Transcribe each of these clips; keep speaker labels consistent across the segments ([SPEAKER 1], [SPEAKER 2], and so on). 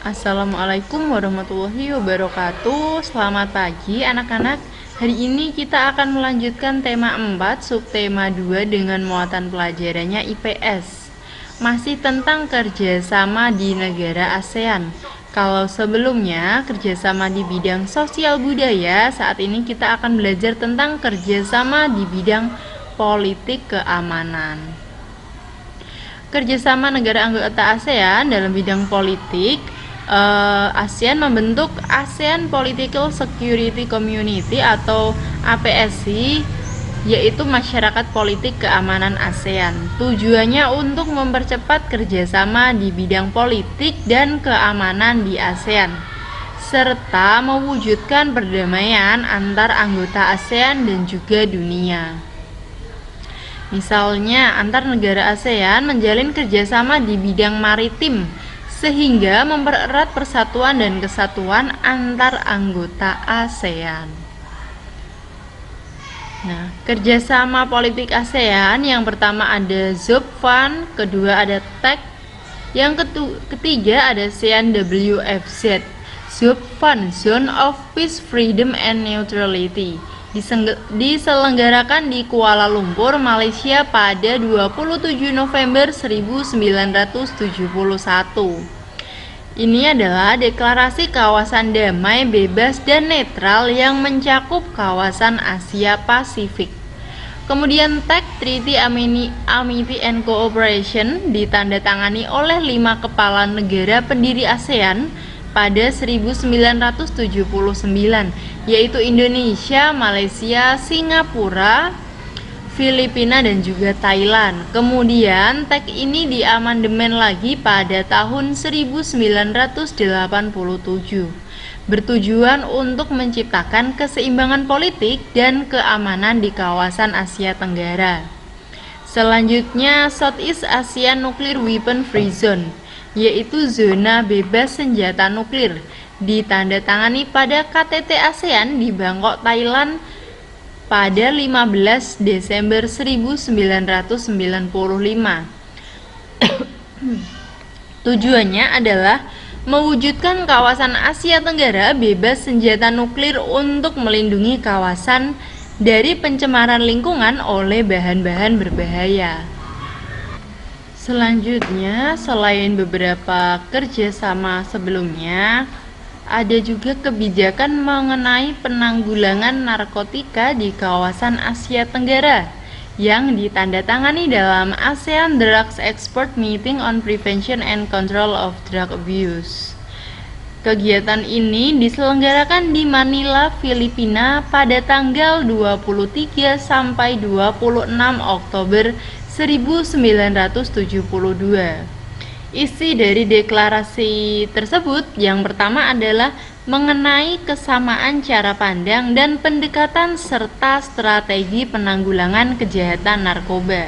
[SPEAKER 1] Assalamualaikum warahmatullahi wabarakatuh. Selamat pagi anak-anak. Hari ini kita akan melanjutkan tema 4 subtema 2 dengan muatan pelajarannya IPS. Masih tentang kerjasama di negara ASEAN. Kalau sebelumnya kerjasama di bidang sosial budaya, saat ini kita akan belajar tentang kerjasama di bidang politik keamanan. Kerjasama negara anggota ASEAN dalam bidang politik, ASEAN membentuk ASEAN Political Security Community atau APSC, yaitu masyarakat politik keamanan ASEAN. Tujuannya untuk mempercepat kerjasama di bidang politik dan keamanan di ASEAN, serta mewujudkan perdamaian antar anggota ASEAN dan juga dunia. Misalnya, antar negara ASEAN menjalin kerjasama di bidang maritim, sehingga mempererat persatuan dan kesatuan antar anggota ASEAN. Nah, kerjasama politik ASEAN yang pertama ada ZOPFAN, kedua ada TEC, yang ketiga ada CNWFZ. ZOPFAN, Zone of Peace, Freedom and Neutrality, diselenggarakan di Kuala Lumpur, Malaysia pada 27 November 1971. Ini adalah deklarasi kawasan damai, bebas, dan netral yang mencakup kawasan Asia Pasifik. Kemudian TEC, Treaty Amity and Cooperation, ditandatangani oleh 5 kepala negara pendiri ASEAN pada 1979, yaitu Indonesia, Malaysia, Singapura, Filipina, dan juga Thailand. Kemudian TEC ini diamandemen lagi pada tahun 1987, bertujuan untuk menciptakan keseimbangan politik dan keamanan di kawasan Asia Tenggara. Selanjutnya, Southeast Asian Nuclear Weapon Free Zone, yaitu zona bebas senjata nuklir, ditandatangani pada KTT ASEAN di Bangkok, Thailand pada 15 Desember 1995. Tujuannya adalah mewujudkan kawasan Asia Tenggara bebas senjata nuklir untuk melindungi kawasan dari pencemaran lingkungan oleh bahan-bahan berbahaya. Selanjutnya, selain beberapa kerjasama sebelumnya, ada juga kebijakan mengenai penanggulangan narkotika di kawasan Asia Tenggara yang ditandatangani dalam ASEAN Drugs Export Meeting on Prevention and Control of Drug Abuse. Kegiatan ini diselenggarakan di Manila, Filipina pada tanggal 23 sampai 26 Oktober 1972. Isi dari deklarasi tersebut yang pertama adalah mengenai kesamaan cara pandang dan pendekatan serta strategi penanggulangan kejahatan narkoba.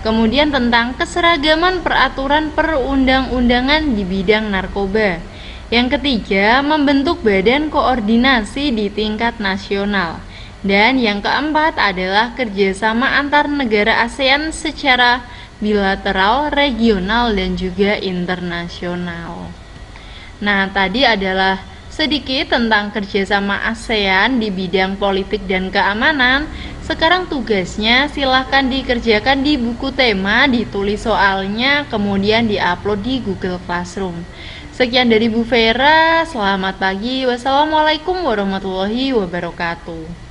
[SPEAKER 1] Kemudian tentang keseragaman peraturan perundang-undangan di bidang narkoba. Yang ketiga, membentuk badan koordinasi di tingkat nasional. Dan yang keempat adalah kerjasama antar negara ASEAN secara bilateral, regional, dan juga internasional. Nah, tadi adalah sedikit tentang kerjasama ASEAN di bidang politik dan keamanan. Sekarang tugasnya silahkan dikerjakan di buku tema, ditulis soalnya, kemudian diupload di Google Classroom. Sekian dari Bu Vera, selamat pagi. Wassalamualaikum warahmatullahi wabarakatuh.